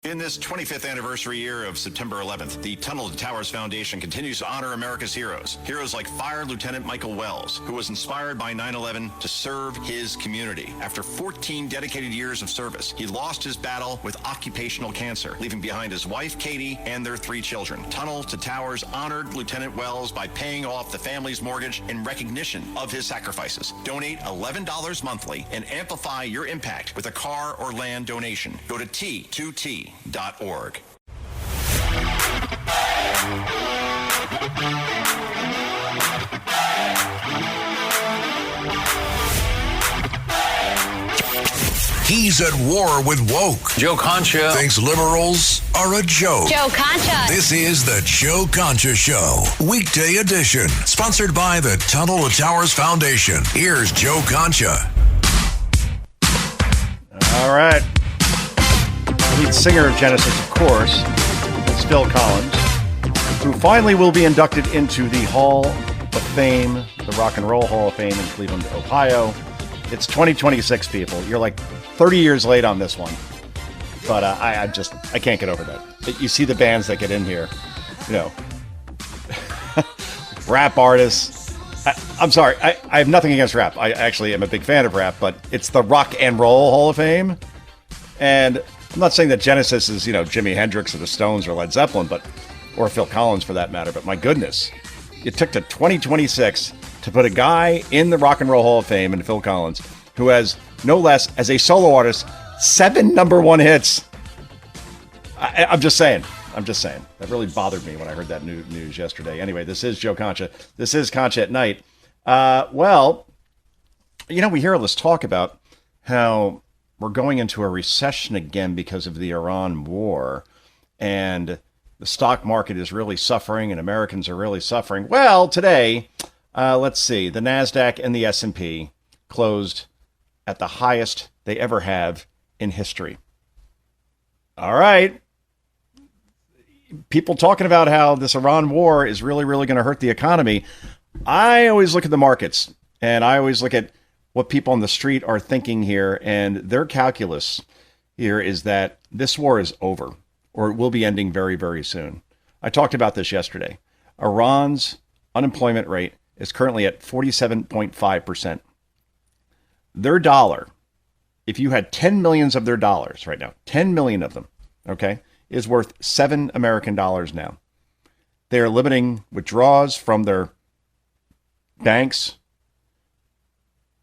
In this 25th anniversary year of September 11th, the Tunnel to Towers Foundation continues to honor America's heroes. Heroes like Fire Lieutenant Michael Wells, who was inspired by 9/11 to serve his community. After 14 dedicated years of service, he lost his battle with occupational cancer, leaving behind his wife, Katie, and their 3 children. Tunnel to Towers honored Lieutenant Wells by paying off the family's mortgage in recognition of his sacrifices. Donate $11 monthly and amplify your impact with a car or land donation. Go to T2T. .org. He's at war with woke. Joe Concha thinks liberals are a joke. Joe Concha. This is the Joe Concha Show, weekday edition, sponsored by the Tunnel to Towers Foundation. Here's Joe Concha. All right. The lead singer of Genesis, of course, is Phil Collins, who finally will be inducted into the Hall of Fame, the Rock and Roll Hall of Fame in Cleveland, Ohio. It's 2026, people. You're like 30 years late on this one. But I can't get over that. You see the bands that get in here, you know, rap artists. I'm sorry, I have nothing against rap. I actually am a big fan of rap, but it's the Rock and Roll Hall of Fame. And I'm not saying that Genesis is, you know, Jimi Hendrix or the Stones or Led Zeppelin, or Phil Collins for that matter, but my goodness, it took to 2026 to put a guy in the Rock and Roll Hall of Fame, and Phil Collins, who has, no less, as a solo artist, 7 number 1 hits. I'm just saying. That really bothered me when I heard that news yesterday. Anyway, this is Joe Concha. This is Concha at Night. Well, you know, we hear all this talk about how we're going into a recession again because of the Iran war, and the stock market is really suffering and Americans are really suffering. Well, today, let's see, the NASDAQ and the S&P closed at the highest they ever have in history. All right. People talking about how this Iran war is really, really going to hurt the economy. I always look at the markets, and I always look at what people on the street are thinking here, and their calculus here is that this war is over, or it will be ending very, very soon. I talked about this yesterday. Iran's unemployment rate is currently at 47.5%. Their dollar, if you had 10 millions of their dollars right now, 10 million of them, okay, is worth $7 American now. They are limiting withdrawals from their banks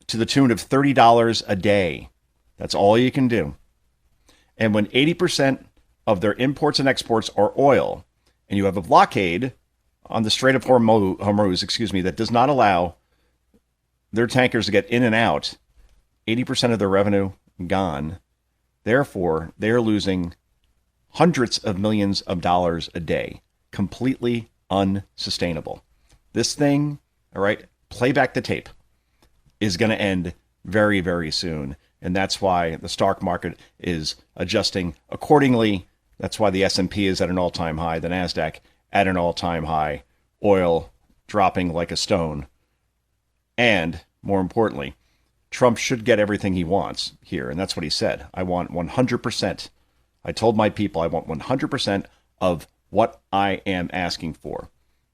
to the tune of $30 a day. That's all you can do. And when 80% of their imports and exports are oil, and you have a blockade on the Strait of Hormuz, that does not allow their tankers to get in and out, 80% of their revenue gone. Therefore, they are losing hundreds of millions of dollars a day. Completely unsustainable. This thing, all right, play back the tape, is going to end very, very soon. And that's why the stock market is adjusting accordingly. That's why the S&P is at an all-time high, the NASDAQ at an all-time high, oil dropping like a stone. And more importantly, Trump should get everything he wants here. And that's what he said. I want 100%. I told my people I want 100% of what I am asking for,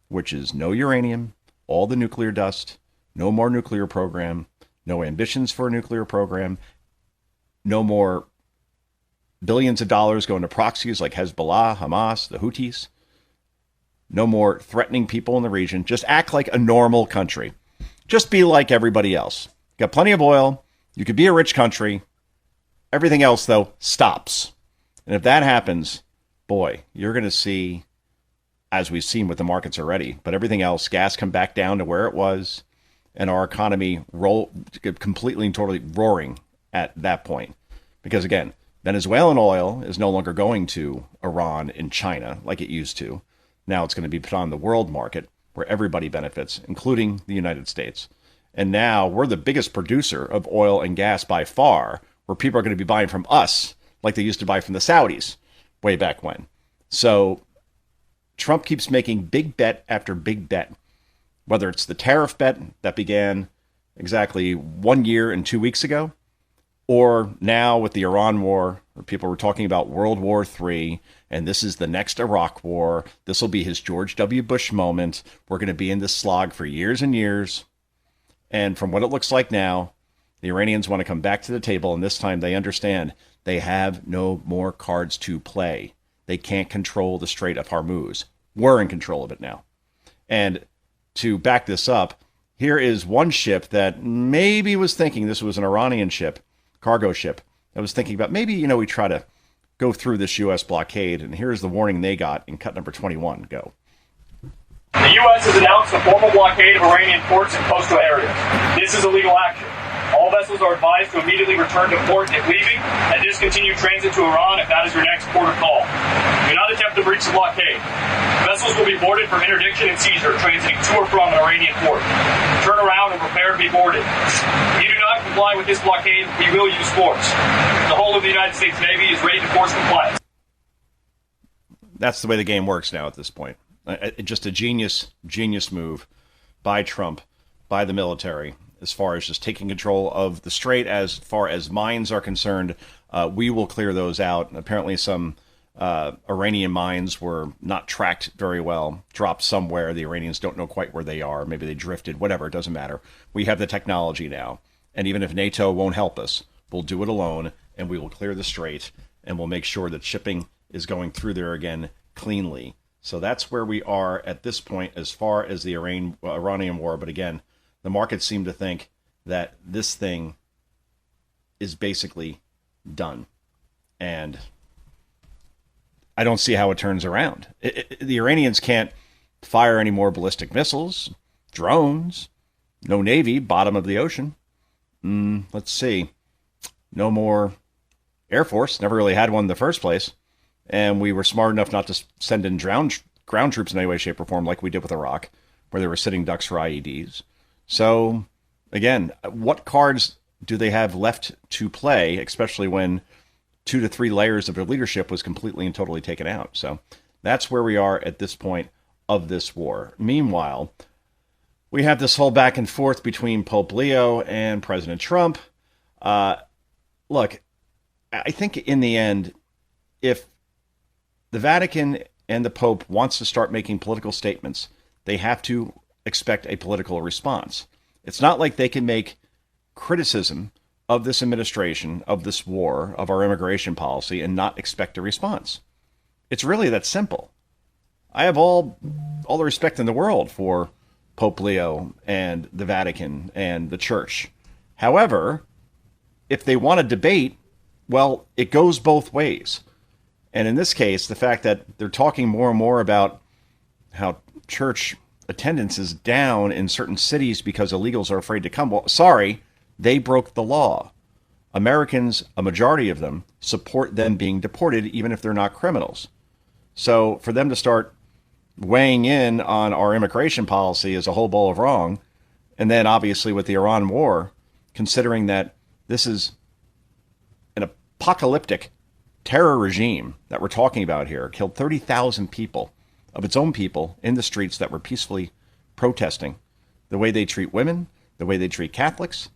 which is no uranium, all the nuclear dust, no more nuclear program, no ambitions for a nuclear program, no more billions of dollars going to proxies like Hezbollah, Hamas, the Houthis, no more threatening people in the region. Just act like a normal country. Just be like everybody else. Got plenty of oil. You could be a rich country. Everything else, though, stops. And if that happens, boy, you're going to see, as we've seen with the markets already, but everything else, gas come back down to where it was, and our economy completely and totally roaring at that point. Because again, Venezuelan oil is no longer going to Iran and China like it used to. Now it's going to be put on the world market where everybody benefits, including the United States. And now we're the biggest producer of oil and gas by far, where people are going to be buying from us like they used to buy from the Saudis way back when. So Trump keeps making big bet after big bet, whether it's the tariff bet that began exactly 1 year and 2 weeks ago, Or now with the Iran war, where people were talking about World War III, and this is the next Iraq war. This will be his George W. Bush moment. We're going to be in this slog for years and years. And from what it looks like now, the Iranians want to come back to the table, and this time they understand they have no more cards to play. They can't control the Strait of Hormuz. We're in control of it now. And to back this up, here is one ship that maybe was thinking this was an Iranian ship, cargo ship, that was thinking about maybe, we try to go through this U.S. blockade. And here's the warning they got in cut number 21. Go. The U.S. has announced a formal blockade of Iranian ports and coastal areas. This is illegal action. All vessels are advised to immediately return to port if leaving and discontinue transit to Iran if that is your next port of call. Do not attempt to breach the blockade. Vessels will be boarded for interdiction and seizure transiting to or from an Iranian port. Turn around and prepare to be boarded. If you do not comply with this blockade, we will use force. The whole of the United States Navy is ready to force compliance. That's the way the game works now at this point. Just a genius move by Trump, by the military, as far as just taking control of the strait. As far as mines are concerned, we will clear those out. Apparently some Iranian mines were not tracked very well, dropped somewhere. The Iranians don't know quite where they are. Maybe they drifted, whatever, it doesn't matter. We have the technology now. And even if NATO won't help us, we'll do it alone, and we will clear the strait, and we'll make sure that shipping is going through there again cleanly. So that's where we are at this point as far as the Iranian war. But again, the markets seem to think that this thing is basically done. And I don't see how it turns around. The Iranians can't fire any more ballistic missiles, drones, no Navy, bottom of the ocean. Let's see. No more Air Force. Never really had one in the first place. And we were smart enough not to send in ground troops in any way, shape, or form like we did with Iraq, where they were sitting ducks for IEDs. So, again, what cards do they have left to play, especially when 2 to 3 layers of their leadership was completely and totally taken out? So that's where we are at this point of this war. Meanwhile, we have this whole back and forth between Pope Leo and President Trump. Look, I think in the end, if the Vatican and the Pope wants to start making political statements, they have to expect a political response. It's not like they can make criticism of this administration, of this war, of our immigration policy, and not expect a response. It's really that simple. I have all the respect in the world for Pope Leo and the Vatican and the Church. However, if they want to debate, well, it goes both ways. And in this case, the fact that they're talking more and more about how church attendance is down in certain cities because illegals are afraid to come. Well, sorry, they broke the law. Americans, a majority of them, support them being deported, even if they're not criminals. So for them to start weighing in on our immigration policy is a whole bowl of wrong. And then obviously with the Iran war, considering that this is an apocalyptic terror regime that we're talking about here, killed 30,000 people of its own people in the streets that were peacefully protesting, the way they treat women, the way they treat Catholics.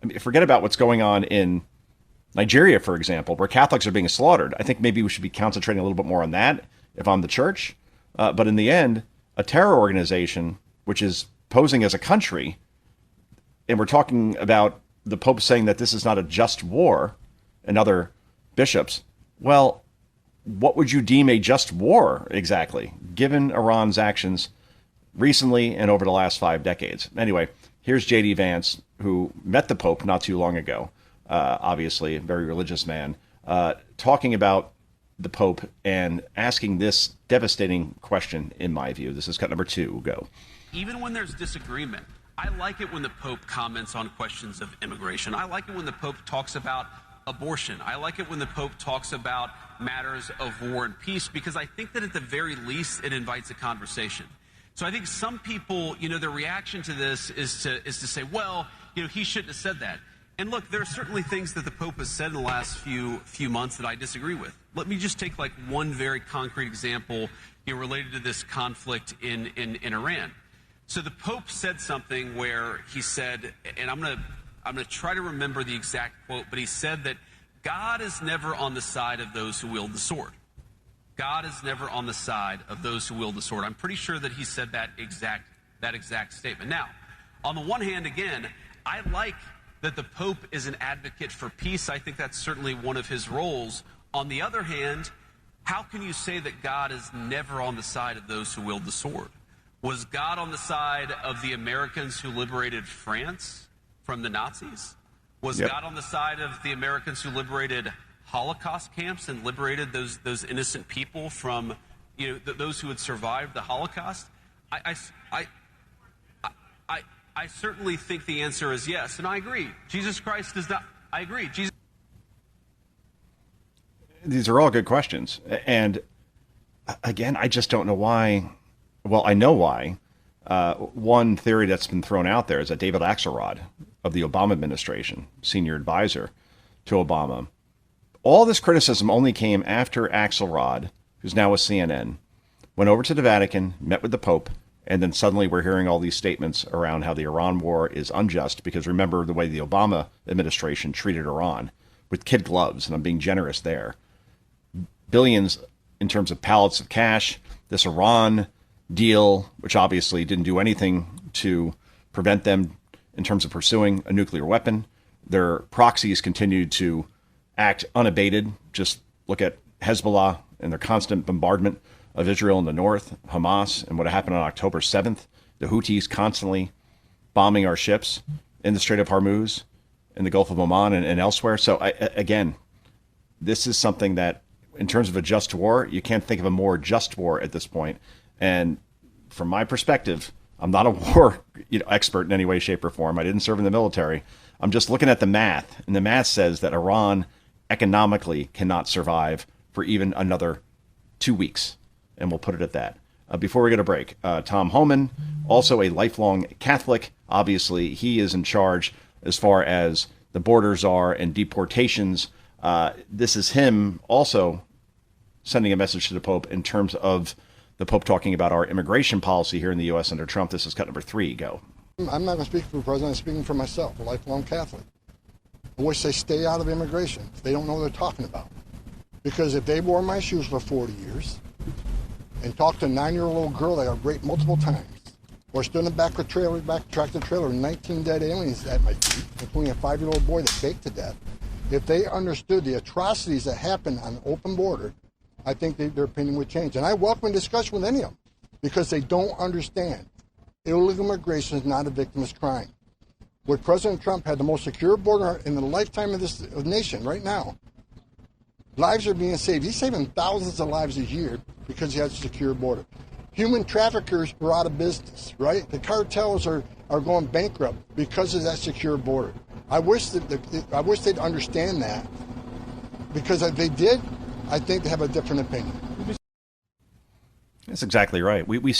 I mean, forget about what's going on in Nigeria, for example, where Catholics are being slaughtered. I think maybe we should be concentrating a little bit more on that if I'm the church. But in the end, a terror organization, which is posing as a country, and we're talking about the Pope saying that this is not a just war, and other bishops, well, what would you deem a just war exactly, given Iran's actions recently and over the last 5 decades? Anyway, here's J.D. Vance, who met the Pope not too long ago, obviously a very religious man, talking about the Pope and asking this devastating question, in my view. This is cut number 2. Go. Even when there's disagreement, I like it when the Pope comments on questions of immigration. I like it when the Pope talks about abortion. I like it when the Pope talks about matters of war and peace, because I think that at the very least it invites a conversation. So I think some people, their reaction to this is to say, well, he shouldn't have said that. And look, there are certainly things that the Pope has said in the last few months that I disagree with. Let me just take one very concrete example related to this conflict in Iran. So the Pope said something where he said, and I'm I'm going to try to remember the exact quote, but he said that God is never on the side of those who wield the sword. God is never on the side of those who wield the sword. I'm pretty sure that he said that exact statement. Now, on the one hand, again, I like that the Pope is an advocate for peace. I think that's certainly one of his roles. On the other hand, how can you say that God is never on the side of those who wield the sword? Was God on the side of the Americans who liberated France from the Nazis? Was God on the side of the Americans who liberated Holocaust camps and liberated those innocent people from, those who had survived the Holocaust? I certainly think the answer is yes, and I agree. Jesus Christ does not. I agree. These are all good questions, and again, I just don't know why. Well, I know why. One theory that's been thrown out there is that David Axelrod of the Obama administration, senior advisor to Obama, all this criticism only came after Axelrod, who's now with CNN, went over to the Vatican, met with the Pope, and then suddenly we're hearing all these statements around how the Iran war is unjust, because remember the way the Obama administration treated Iran with kid gloves, and I'm being generous there. Billions in terms of pallets of cash, this Iran deal, which obviously didn't do anything to prevent them in terms of pursuing a nuclear weapon. Their proxies continued to act unabated. Just look at Hezbollah and their constant bombardment of Israel in the north, Hamas, and what happened on October 7th. The Houthis constantly bombing our ships in the Strait of Hormuz, in the Gulf of Oman, and elsewhere. So, again, this is something that, in terms of a just war, you can't think of a more just war at this point. And from my perspective, I'm not a war expert in any way, shape, or form. I didn't serve in the military. I'm just looking at the math, and the math says that Iran economically cannot survive for even another 2 weeks. And we'll put it at that. Before we go to break, Tom Homan, also a lifelong Catholic. Obviously, he is in charge as far as the borders are and deportations. This is him also sending a message to the Pope in terms of the Pope talking about our immigration policy here in the U.S. under Trump. This is cut number 3. Go. I'm not going to speak for the president. I'm speaking for myself, a lifelong Catholic. I wish they stay out of immigration. They don't know what they're talking about. Because if they wore my shoes for 40 years and talked to a 9-year-old girl that got raped multiple times, or stood in the back of tractor trailer with 19 dead aliens at my feet, including a 5-year-old boy that baked to death, if they understood the atrocities that happen on the open border, I think their opinion would change. And I welcome a discussion with any of them, because they don't understand. Illegal immigration is not a victimless crime. What President Trump had the most secure border in the lifetime of this nation right now. Lives are being saved. He's saving thousands of lives a year because he has a secure border. Human traffickers are out of business, right? The cartels are going bankrupt because of that secure border. I wish they'd understand that, because if they did, I think they have a different opinion. That's exactly right. We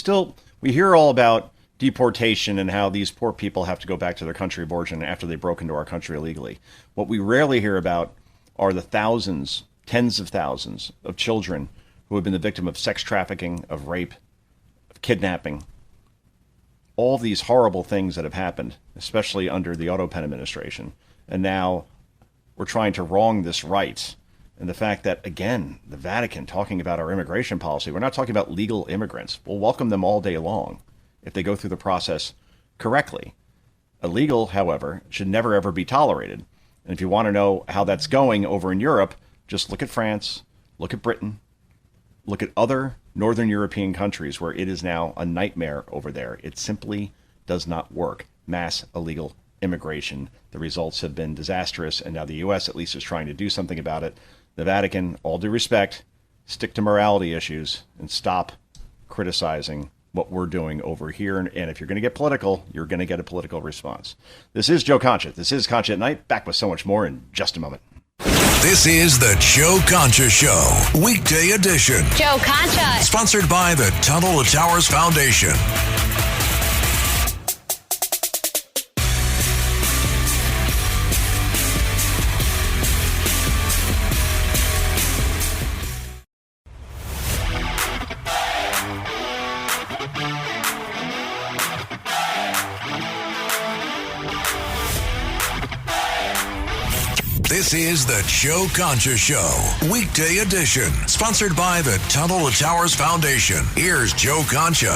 hear all about deportation and how these poor people have to go back to their country of origin after they broke into our country illegally. What we rarely hear about are the thousands, tens of thousands of children who have been the victim of sex trafficking, of rape, of kidnapping. All these horrible things that have happened, especially under the Otto Penn administration. And now we're trying to wrong this right. And the fact that, again, the Vatican talking about our immigration policy, we're not talking about legal immigrants. We'll welcome them all day long if they go through the process correctly. Illegal, however, should never, ever be tolerated. And if you want to know how that's going over in Europe, just look at France, look at Britain, look at other Northern European countries where it is now a nightmare over there. It simply does not work. Mass illegal immigration. The results have been disastrous, and now the U.S. at least is trying to do something about it. The Vatican, all due respect, stick to morality issues and stop criticizing what we're doing over here. And if you're going to get political, you're going to get a political response. This is Joe Concha. This is Concha at Night. Back with so much more in just a moment. This is the Joe Concha Show, weekday edition. Joe Concha. Sponsored by the Tunnel to Towers Foundation. This is the Joe Concha Show, weekday edition, sponsored by the Tunnel to Towers Foundation. Here's Joe Concha.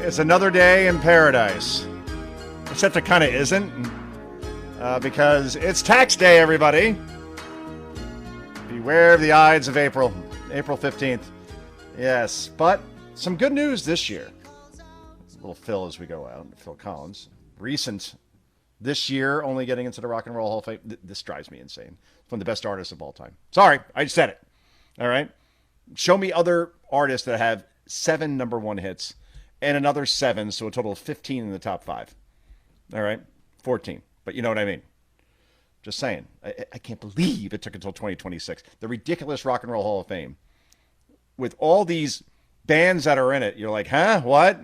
It's another day in paradise. Except it kind of isn't, because it's tax day, everybody. Beware of the Ides of April 15th. Yes, but some good news this year. A little Phil as we go out, Phil Collins. Recent this year, only getting into the Rock and Roll Hall of Fame. This drives me insane. It's one of the best artists of all time. Sorry, I just said it. All right? Show me other artists that have 7 number 1 hits and another 7, so a total of 15 in the top 5. All right? 14. But you know what I mean. Just saying. I can't believe it took until 2026. The ridiculous Rock and Roll Hall of Fame. With all these bands that are in it, you're like, huh? What?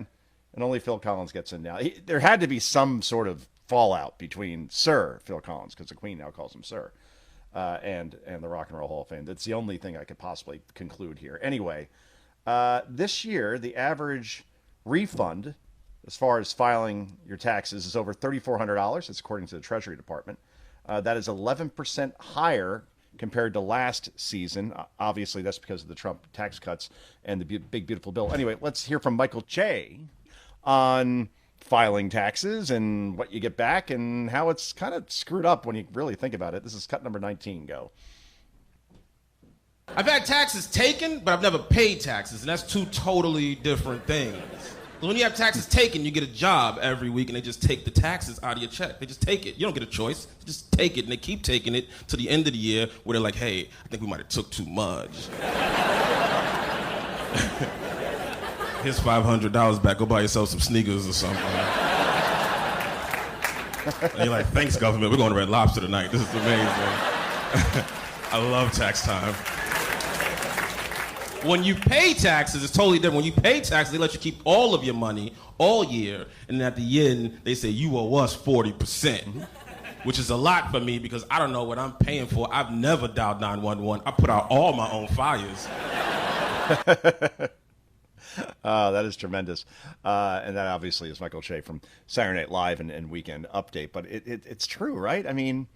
And only Phil Collins gets in now. There had to be some sort of fallout between Sir Phil Collins, because the Queen now calls him Sir, and the Rock and Roll Hall of Fame. That's the only thing I could possibly conclude here. Anyway, this year, the average refund, as far as filing your taxes, is over $3,400. That's according to the Treasury Department. That is 11% higher compared to last season. Obviously, that's because of the Trump tax cuts and the big, beautiful bill. Anyway, let's hear from Michael Che on filing taxes and what you get back and how it's kind of screwed up when you really think about it. This is cut number 19. Go. I've had taxes taken, but I've never paid taxes, and that's 2 totally different things. When you have taxes taken, you get a job every week, and they just take the taxes out of your check. They just take it. You don't get a choice. You just take it, and they keep taking it to the end of the year where they're like, hey, I think we might have took too much. Here's $500 back. Go buy yourself some sneakers or something. And you're like, thanks, government. We're going to Red Lobster tonight. This is amazing. I love tax time. When you pay taxes, it's totally different. When you pay taxes, they let you keep all of your money all year. And at the end, they say, you owe us 40%. Which is a lot for me because I don't know what I'm paying for. I've never dialed 911. I put out all my own fires. That is tremendous. And that obviously is Michael Che from Saturday Night Live and Weekend Update. But it's true, right? I mean,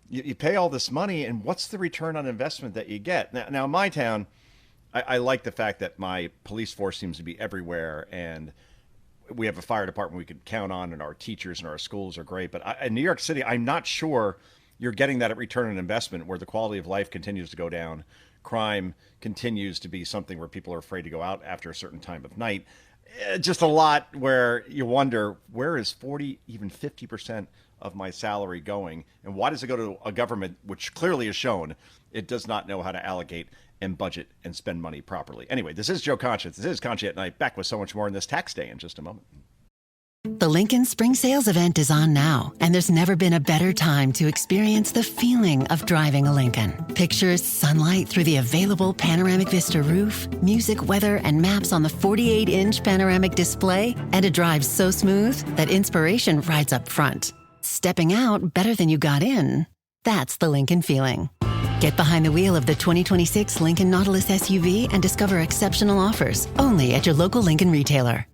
you pay all this money, and what's the return on investment that you get? Now in my town, I like the fact that my police force seems to be everywhere, and we have a fire department we could count on, and our teachers and our schools are great. But in New York City, I'm not sure you're getting that return on investment where the quality of life continues to go down. Crime continues to be something where people are afraid to go out after a certain time of night. Just a lot where you wonder, where is 40, even 50% of my salary going? And why does it go to a government which clearly has shown it does not know how to allocate and budget and spend money properly? Anyway, this is Joe Concha. This is Concha at Night. Back with so much more in this tax day in just a moment. The Lincoln Spring Sales event is on now, and there's never been a better time to experience the feeling of driving a Lincoln. Pictures, sunlight through the available panoramic vista roof, music, weather, and maps on the 48-inch panoramic display, and a drive so smooth that inspiration rides up front. Stepping out better than you got in. That's the Lincoln feeling. Get behind the wheel of the 2026 Lincoln Nautilus SUV and discover exceptional offers only at your local Lincoln retailer.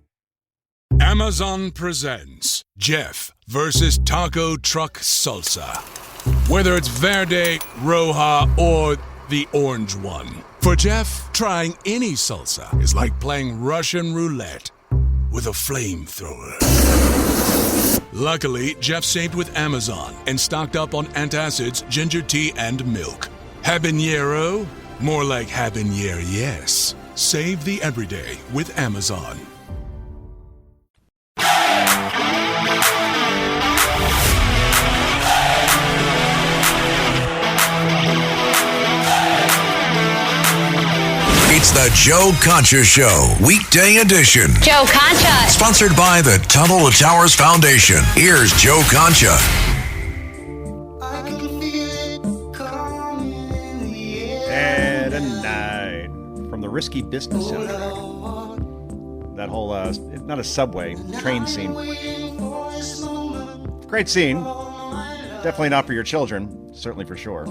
Amazon presents Jeff versus Taco Truck Salsa. Whether it's Verde, Roja, or the orange one. For Jeff, trying any salsa is like playing Russian roulette with a flamethrower. Luckily, Jeff saved with Amazon and stocked up on antacids, ginger tea, and milk. Habanero? More like habanero, yes. Save the everyday with Amazon. It's the Joe Concha Show, weekday edition. Joe Concha. Sponsored by the Tunnel to Towers Foundation. Here's Joe Concha. And a night from the Risky Business soundtrack. That whole, not a subway, train scene. Great scene. Definitely not for your children, certainly for sure.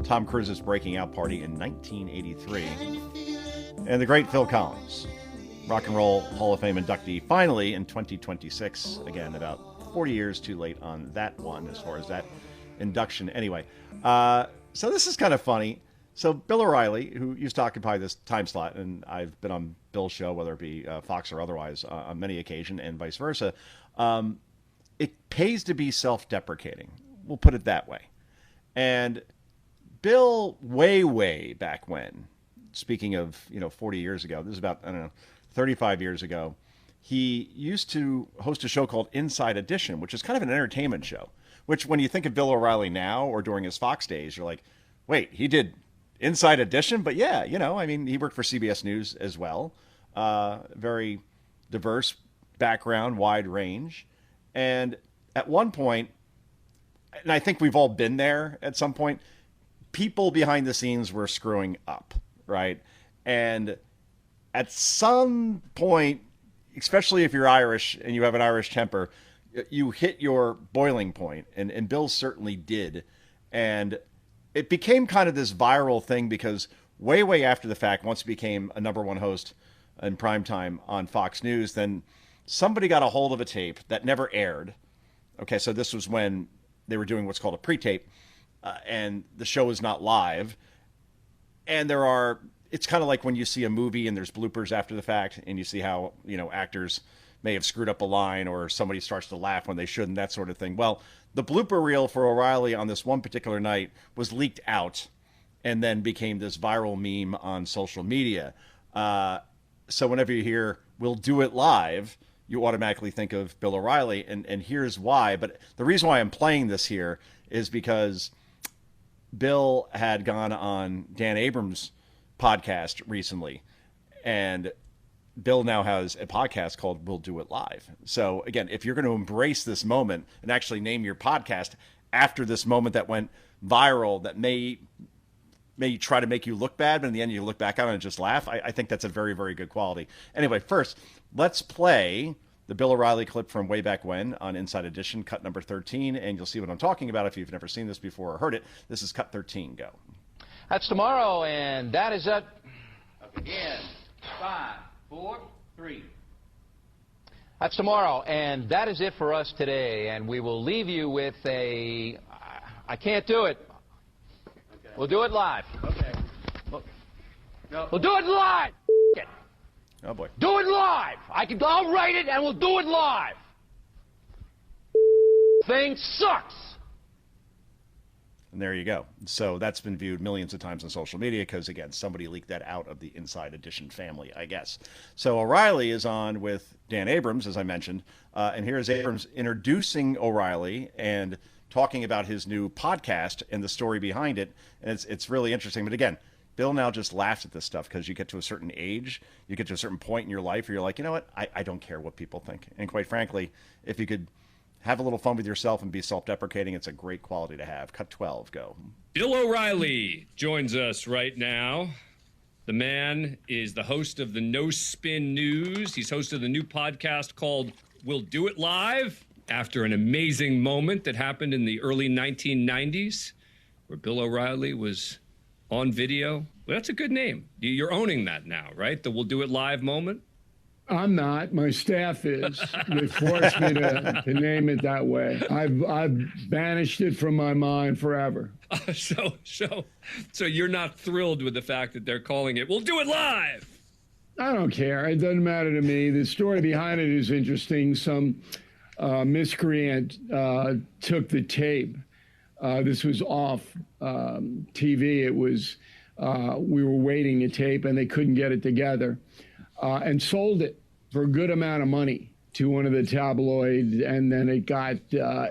Tom Cruise's breaking out party in 1983. And the great Phil Collins. Rock and Roll Hall of Fame inductee, finally in 2026. Again, about 40 years too late on that one as far as that induction. Anyway, so this is kind of funny. So Bill O'Reilly, who used to occupy this time slot, and I've been on Bill's show, whether it be Fox or otherwise, on many occasions, and vice versa, it pays to be self-deprecating. We'll put it that way. And Bill, way back when, speaking of 40 years ago, this is about 35 years ago, he used to host a show called Inside Edition, which is kind of an entertainment show. Which, when you think of Bill O'Reilly now or during his Fox days, you're like, wait, he did Inside Edition? But yeah, he worked for CBS News as well. Very diverse background, wide range. And at one point, and I think we've all been there at some point, people behind the scenes were screwing up, right? And at some point, especially if you're Irish and you have an Irish temper, you hit your boiling point, and Bill certainly did. And it became kind of this viral thing because way after the fact, once he became a number one host in primetime on Fox News, then somebody got a hold of a tape that never aired. Okay, so this was when they were doing what's called a pre-tape, and the show is not live. And it's kind of like when you see a movie and there's bloopers after the fact, and you see how, actors may have screwed up a line or somebody starts to laugh when they shouldn't, that sort of thing. Well, the blooper reel for O'Reilly on this one particular night was leaked out and then became this viral meme on social media. So whenever you hear, "We'll do it live," you automatically think of Bill O'Reilly, and here's why. But the reason why I'm playing this here is because Bill had gone on Dan Abrams' podcast recently, and Bill now has a podcast called We'll Do It Live. So again, if you're going to embrace this moment and actually name your podcast after this moment that went viral, that may try to make you look bad, but in the end you look back on it and just laugh, I think that's a very, very good quality. Anyway, first, let's play the Bill O'Reilly clip from way back when on Inside Edition, cut number 13, and you'll see what I'm talking about if you've never seen this before or heard it. This is cut 13. Go. That's tomorrow, and that is it. Up again. 5, 4, 3. That's tomorrow, and that is it for us today. And we will leave you with I can't do it. Okay. We'll do it live. Okay. We'll do it live. Oh boy. Do it live. I'll write it, and we'll do it live. Thing sucks. And there you go. So that's been viewed millions of times on social media because, again, somebody leaked that out of the Inside Edition family, I guess. So O'Reilly is on with Dan Abrams, as I mentioned. And here's Abrams introducing O'Reilly and talking about his new podcast and the story behind it. And it's really interesting. But again, Bill now just laughs at this stuff because you get to a certain age, you get to a certain point in your life where you're like, you know what? I don't care what people think. And quite frankly, if you could have a little fun with yourself and be self-deprecating, it's a great quality to have. Cut 12, go. Bill O'Reilly joins us right now. The man is the host of the No Spin News. He's hosted a new podcast called We'll Do It Live after an amazing moment that happened in the early 1990s where Bill O'Reilly was on video. Well, that's a good name. You're owning that now, right? The We'll Do It Live moment? I'm not. My staff is. They forced me to name it that way. I've banished it from my mind forever. So you're not thrilled with the fact that they're calling it We'll Do It Live? I don't care. It doesn't matter to me. The story behind it is interesting. Some miscreant took the tape. This was off TV. It was we were waiting a tape and they couldn't get it together. And sold it for a good amount of money to one of the tabloids, and then it got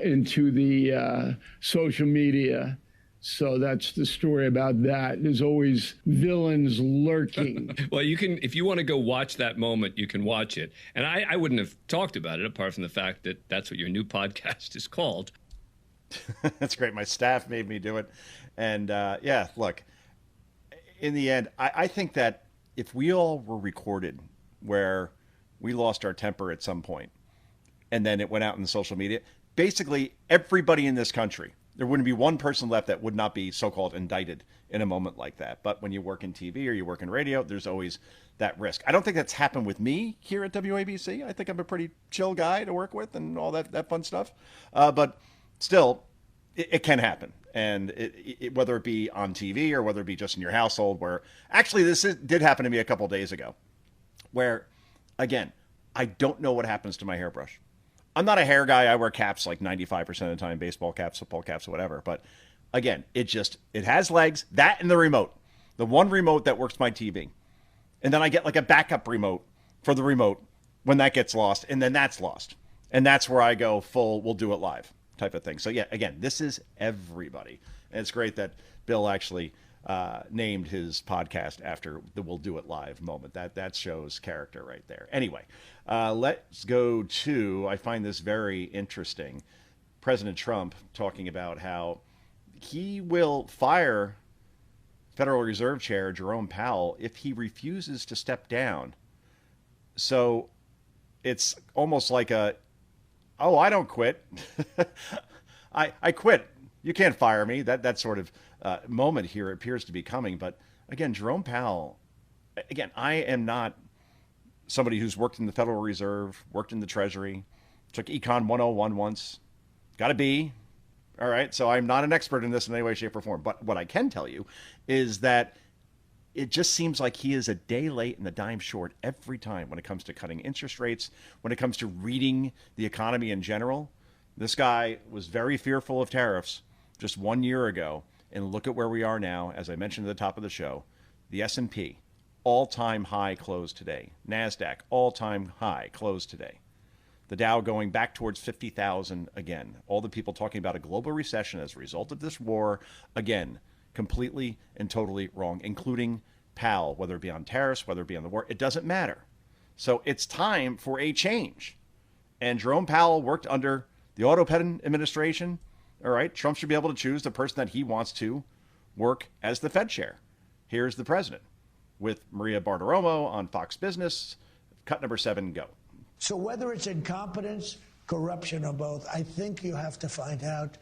into the social media. So that's the story about that. There's always villains lurking. Well, you can, if you want to go watch that moment, you can watch it. And I wouldn't have talked about it apart from the fact that that's what your new podcast is called. That's great. My staff made me do it. And yeah, look, in the end, I think that if we all were recorded where we lost our temper at some point and then it went out in social media, basically everybody in this country There wouldn't be one person left that would not be so-called indicted in a moment like that. But when you work in TV or you work in radio, there's always that risk. I don't think that's happened with me here at WABC. I think I'm a pretty chill guy to work with and all that fun stuff. But still, it can happen. And whether it be on TV or whether it be just in your household, where actually did happen to me a couple days ago, where, again, I don't know what happens to my hairbrush. I'm not a hair guy. I wear caps like 95% of the time, baseball caps, football caps, whatever. But again, it has legs, that and the remote, the one remote that works my TV. And then I get like a backup remote for the remote when that gets lost, and then that's lost. And that's where I go full, we'll do it live type of thing. So yeah, again, this is everybody. And it's great that Bill actually named his podcast after the "We'll Do It Live" moment. That shows character right there. Anyway, let's go to, I find this very interesting, President Trump talking about how he will fire Federal Reserve Chair Jerome Powell if he refuses to step down. So it's almost like I don't quit. I quit. You can't fire me. That sort of moment here appears to be coming. But again, Jerome Powell, again, I am not somebody who's worked in the Federal Reserve, worked in the Treasury, took Econ 101 once, got a B. All right. So I'm not an expert in this in any way, shape, or form. But what I can tell you is that it just seems like he is a day late and a dime short every time when it comes to cutting interest rates, when it comes to reading the economy in general. This guy was very fearful of tariffs just 1 year ago. And look at where we are now. As I mentioned at the top of the show, the S&P, all-time high close today. NASDAQ, all-time high close today. The Dow going back towards 50,000 again. All the people talking about a global recession as a result of this war, again, completely and totally wrong, including Powell, whether it be on tariffs, whether it be on the war. It doesn't matter. So it's time for a change. And Jerome Powell worked under the Otto Penn administration. All right, Trump should be able to choose the person that he wants to work as the Fed chair. Here's the president with Maria Bartiromo on Fox Business. Cut number 7, go. So whether it's incompetence, corruption, or both, I think you have to find out.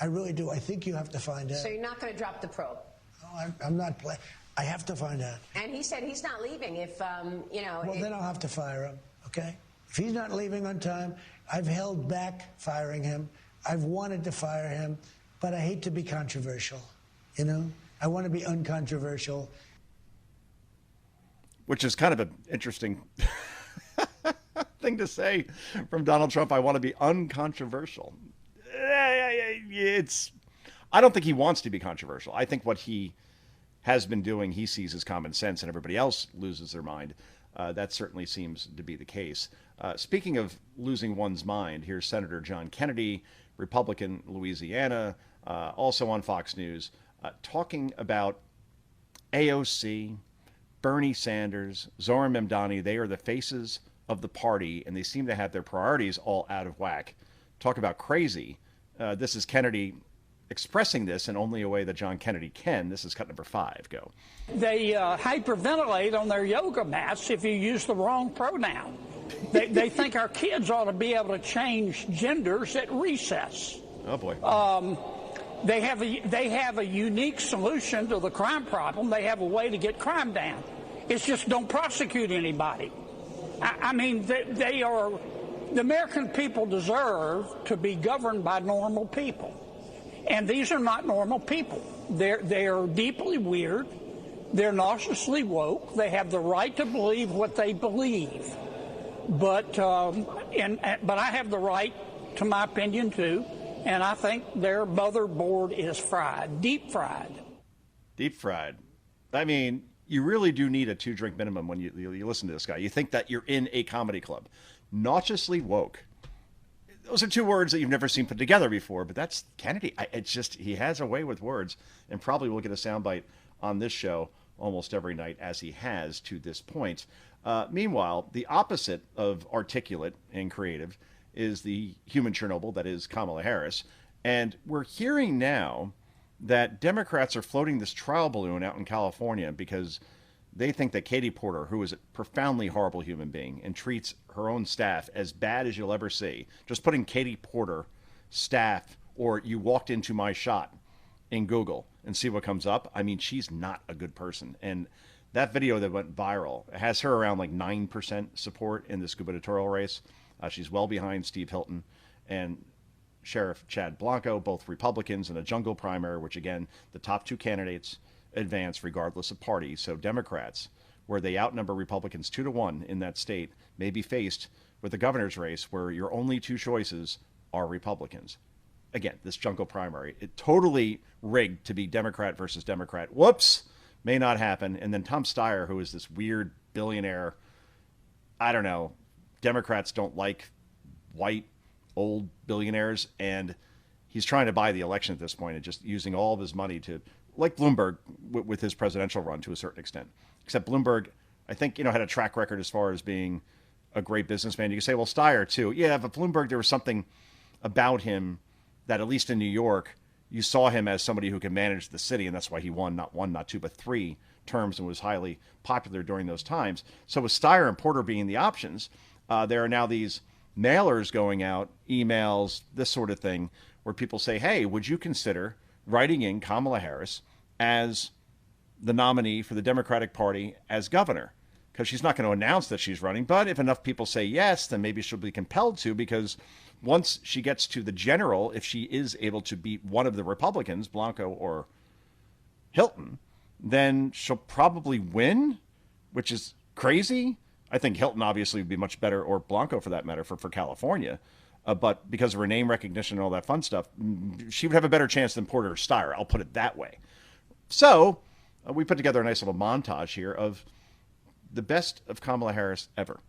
I really do. I think you have to find out. So you're not going to drop the probe? No, I'm not playing. I have to find out. And he said he's not leaving if, Well, then I'll have to fire him, okay? If he's not leaving on time, I've held back firing him. I've wanted to fire him, but I hate to be controversial, you know? I want to be uncontroversial. Which is kind of an interesting thing to say from Donald Trump. I want to be uncontroversial. I don't think he wants to be controversial. I think what he has been doing, he sees as common sense, and everybody else loses their mind. That certainly seems to be the case. Speaking of losing one's mind, here's Senator John Kennedy, Republican, Louisiana, also on Fox News, talking about AOC, Bernie Sanders, Zohran Mamdani. They are the faces of the party, and they seem to have their priorities all out of whack. Talk about crazy. This is Kennedy expressing this in only a way that John Kennedy can. This is cut number 5. Go. They hyperventilate on their yoga mats if you use the wrong pronoun. They think our kids ought to be able to change genders at recess. Oh, boy. They have a unique solution to the crime problem. They have a way to get crime down. It's just don't prosecute anybody. I mean, the American people deserve to be governed by normal people. And these are not normal people. They are deeply weird. They're nauseously woke. They have the right to believe what they believe. But I have the right to my opinion, too. And I think their motherboard is fried, deep fried. Deep fried. I mean, you really do need a 2-drink minimum when you listen to this guy. You think that you're in a comedy club. Nauseously woke. Those are 2 words that you've never seen put together before, but that's Kennedy. It's just, he has a way with words, and probably will get a soundbite on this show almost every night, as he has to this point. Meanwhile, the opposite of articulate and creative is the human Chernobyl, that is Kamala Harris. And we're hearing now that Democrats are floating this trial balloon out in California because they think that Katie Porter, who is a profoundly horrible human being and treats her own staff as bad as you'll ever see, just putting Katie Porter staff or you walked into my shot in Google and see what comes up. I mean, she's not a good person. And that video that went viral has her around like 9% support in this gubernatorial race. She's well behind Steve Hilton and Sheriff Chad Blanco, both Republicans in a jungle primary, which again, the top two candidates advance regardless of party. So Democrats, where they outnumber Republicans 2-1 in that state, may be faced with the governor's race where your only two choices are Republicans. Again, this jungle primary, it totally rigged to be Democrat versus Democrat. Whoops, may not happen. And then Tom Steyer, who is this weird billionaire, I don't know, Democrats don't like white old billionaires, and he's trying to buy the election at this point and just using all of his money to, like Bloomberg with his presidential run to a certain extent. Except Bloomberg, I think, had a track record as far as being a great businessman. You can say, well, Steyer too. Yeah, but Bloomberg, there was something about him that, at least in New York, you saw him as somebody who could manage the city, and that's why he won not one, not two, but 3 terms and was highly popular during those times. So with Steyer and Porter being the options, there are now these mailers going out, emails, this sort of thing, where people say, hey, would you consider writing in Kamala Harris as the nominee for the Democratic Party as governor? Because she's not going to announce that she's running, but if enough people say yes, then maybe she'll be compelled to, because once she gets to the general, if she is able to beat one of the Republicans, Blanco or Hilton, then she'll probably win, which is crazy. I think Hilton obviously would be much better, or Blanco for that matter, for California. But because of her name recognition and all that fun stuff, she would have a better chance than Porter or Steyer. I'll put it that way. So we put together a nice little montage here of the best of Kamala Harris ever.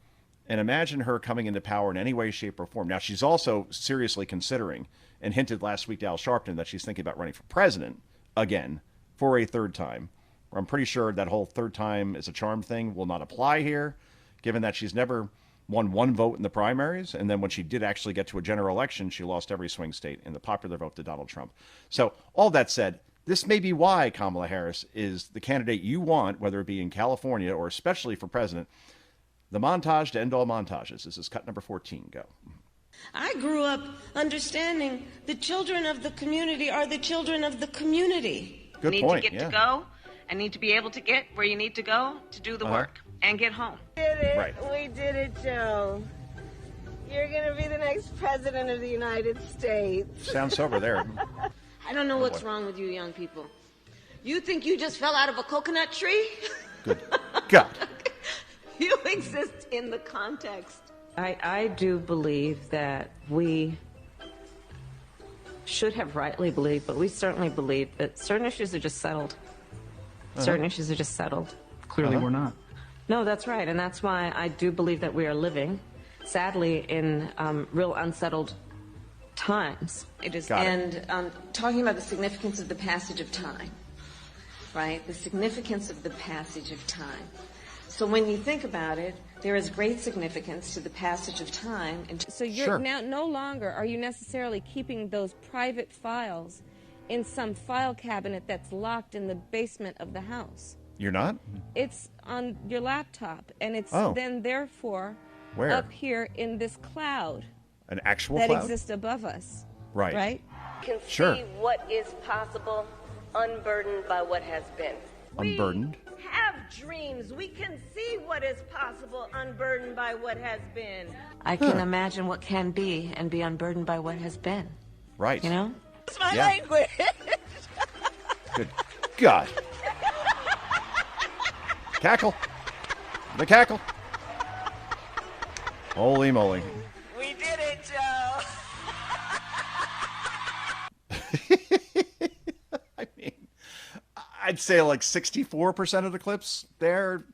And imagine her coming into power in any way, shape, or form. Now, she's also seriously considering, and hinted last week to Al Sharpton, that she's thinking about running for president again for a third time. I'm pretty sure that whole third time is a charm thing will not apply here, given that she's never won one vote in the primaries. And then when she did actually get to a general election, she lost every swing state in the popular vote to Donald Trump. So all that said, this may be why Kamala Harris is the candidate you want, whether it be in California or especially for president. The montage to end all montages. This is cut number 14. Go. I grew up understanding the children of the community are the children of the community. Good need point. to get Yeah. to go and need to be able to get where you need to go to do the work and get home. We did it. Right. We did it, Joe. You're going to be the next president of the United States. Sounds sober there. I don't know what's wrong with you young people. You think you just fell out of a coconut tree? Good God. You exist in the context. I do believe that we should have rightly believed, but we certainly believe that certain issues are just settled. Certain issues are just settled. Clearly we're not. No, that's right. And that's why I do believe that we are living, sadly, in real unsettled times. It is. Got it. And talking about the significance of the passage of time, right? The significance of the passage of time. So when you think about it, there is great significance to the passage of time. So you're now no longer are you necessarily keeping those private files in some file cabinet that's locked in the basement of the house. You're not? It's on your laptop, and it's then therefore Where? up here in this cloud An actual that cloud? exists above us. Right. Right? Can Sure. see what is possible, unburdened by what has been. Unburdened? Have dreams. We can see what is possible, unburdened by what has been. I can imagine what can be and be unburdened by what has been. Right. You know? It's my Yeah. language. Good God. Cackle. The cackle. Holy moly. We did it, Joe. I mean, I'd say like 64% of the clips there,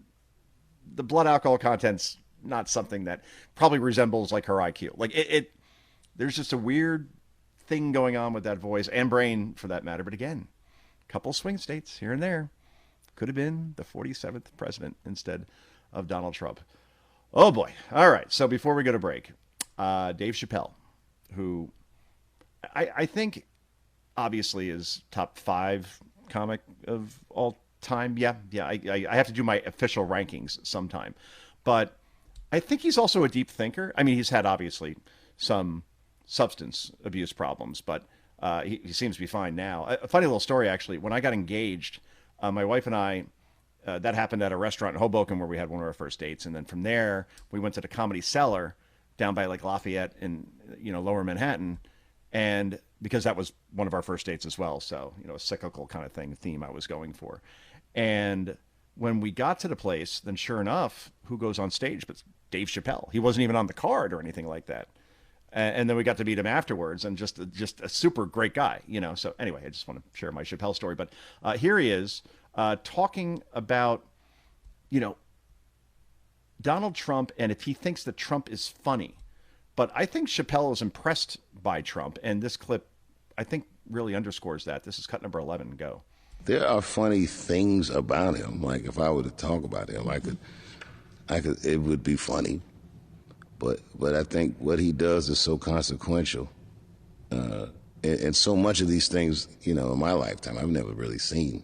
the blood alcohol content's not something that probably resembles like her IQ. Like it there's just a weird thing going on with that voice and brain for that matter. But again, couple swing states here and there. Could have been the 47th president instead of Donald Trump. Oh boy. All right. So before we go to break, Dave Chappelle, who I think obviously is top 5 comic of all time. Yeah. I have to do my official rankings sometime. But I think he's also a deep thinker. I mean, he's had obviously some substance abuse problems, but He seems to be fine now. A funny little story, actually. When I got engaged, my wife and I, that happened at a restaurant in Hoboken where we had one of our first dates. And then from there, we went to the Comedy Cellar down by like Lafayette in, lower Manhattan. And because that was one of our first dates as well. So, a cyclical kind of theme I was going for. And when we got to the place, then sure enough, who goes on stage but Dave Chappelle? He wasn't even on the card or anything like that. And then we got to meet him afterwards, and just a super great guy, So anyway, I just want to share my Chappelle story. But here he is talking about, Donald Trump, and if he thinks that Trump is funny. But I think Chappelle is impressed by Trump, and this clip, I think, really underscores that. This is cut number 11. Go. There are funny things about him. Like if I were to talk about him, I could. It would be funny. But I think what he does is so consequential. And so much of these things, in my lifetime, I've never really seen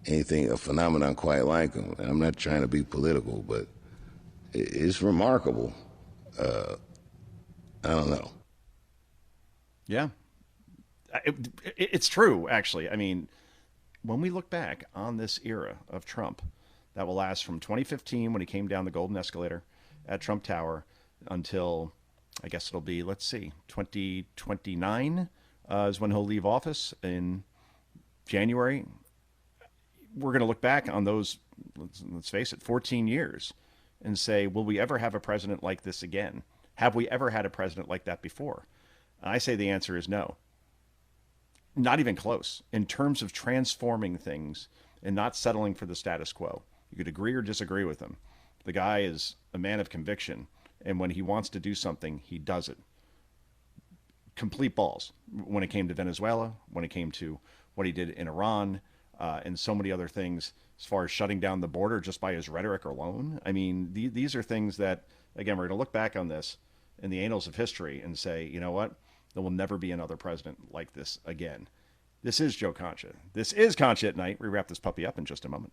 anything, a phenomenon quite like him. And I'm not trying to be political, but it's remarkable. I don't know. Yeah. It's true, actually. I mean, when we look back on this era of Trump, that will last from 2015 when he came down the golden escalator at Trump Tower until, I guess it'll be, 2029 is when he'll leave office in January. We're going to look back on those, let's face it, 14 years and say, will we ever have a president like this again? Have we ever had a president like that before? I say the answer is no. Not even close. In terms of transforming things and not settling for the status quo. You could agree or disagree with him. The guy is a man of conviction, and when he wants to do something, he does it. Complete balls. When it came to Venezuela, when it came to what he did in Iran, and so many other things, as far as shutting down the border just by his rhetoric alone. I mean, these are things that, again, we're going to look back on this in the annals of history and say, you know what? There will never be another president like this again. This is Joe Concha. This is Concha at Night. We wrap this puppy up in just a moment.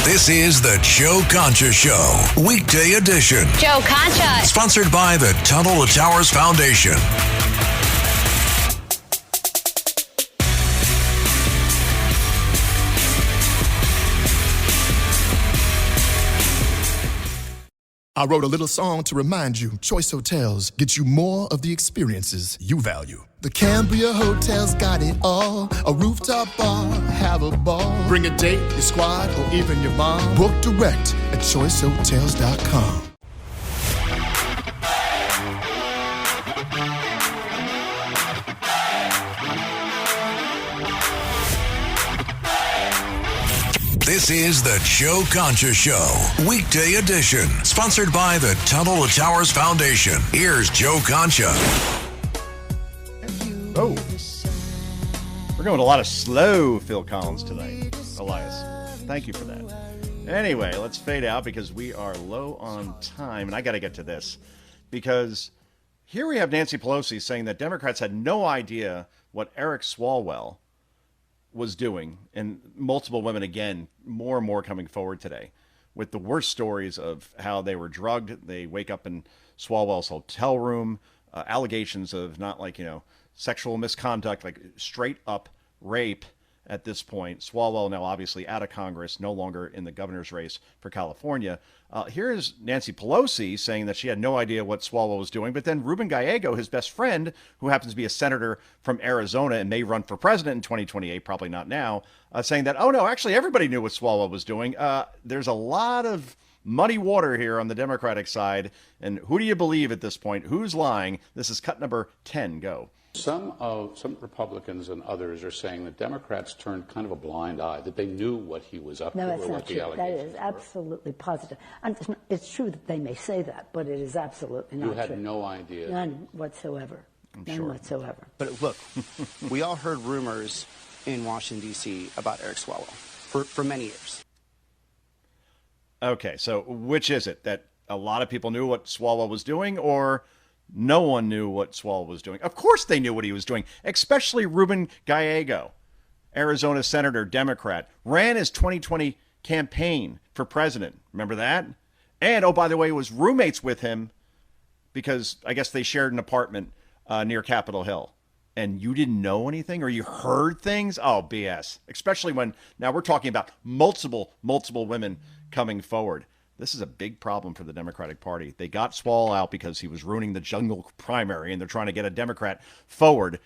This is the Joe Concha Show, weekday edition. Joe Concha. Sponsored by the Tunnel to Towers Foundation. I wrote a little song to remind you, Choice Hotels get you more of the experiences you value. The Cambria Hotel's got it all. A rooftop bar, have a ball. Bring a date, your squad, or even your mom. Book direct at choicehotels.com. This is the Joe Concha Show, weekday edition, sponsored by the Tunnel to Towers Foundation. Here's Joe Concha. Oh, we're going with a lot of slow Phil Collins tonight, Elias. Thank you for that. Anyway, let's fade out because we are low on time, and I got to get to this because here we have Nancy Pelosi saying that Democrats had no idea what Eric Swalwell was doing, and multiple women, again, more and more coming forward today with the worst stories of how they were drugged. They wake up in Swalwell's hotel room, allegations of not sexual misconduct, like straight up rape at this point. Swalwell now obviously out of Congress, no longer in the governor's race for California. Here is Nancy Pelosi saying that she had no idea what Swalwell was doing, but then Ruben Gallego, his best friend, who happens to be a senator from Arizona and may run for president in 2028, probably not now, saying that, oh no, actually everybody knew what Swalwell was doing. There's a lot of muddy water here on the Democratic side, and who do you believe at this point? Who's lying? This is cut number 10. Go. Some Republicans and others are saying that Democrats turned kind of a blind eye, that they knew what he was up to. No, that's or not what the true. That allegations is absolutely positive. And it's true that they may say that, but it is absolutely not true. You had no idea. None whatsoever. None whatsoever. But look, we all heard rumors in Washington, D.C. about Eric Swalwell for many years. Okay, so which is it? That a lot of people knew what Swalwell was doing, or no one knew what Swalwell was doing? Of course they knew what he was doing, especially Ruben Gallego, Arizona Senator, Democrat, ran his 2020 campaign for president. Remember that? And, oh, by the way, was roommates with him because I guess they shared an apartment near Capitol Hill. and you didn't know anything or you heard things? Oh, BS. Especially when now we're talking about multiple women coming forward. This is a big problem for the Democratic Party. They got Swalwell out because he was ruining the jungle primary, and they're trying to get a Democrat forward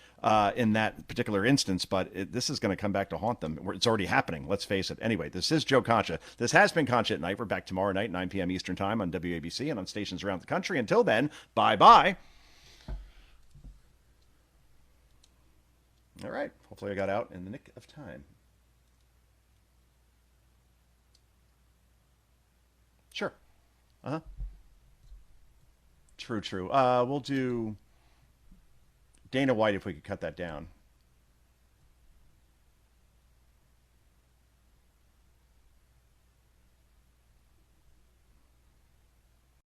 in that particular instance. But this is going to come back to haunt them. It's already happening. Let's face it. Anyway, this is Joe Concha. This has been Concha at Night. We're back tomorrow night, 9 p.m. Eastern Time on WABC and on stations around the country. Until then, bye-bye. All right. Hopefully I got out in the nick of time. Sure. Uh-huh. True. We'll do Dana White if we could cut that down.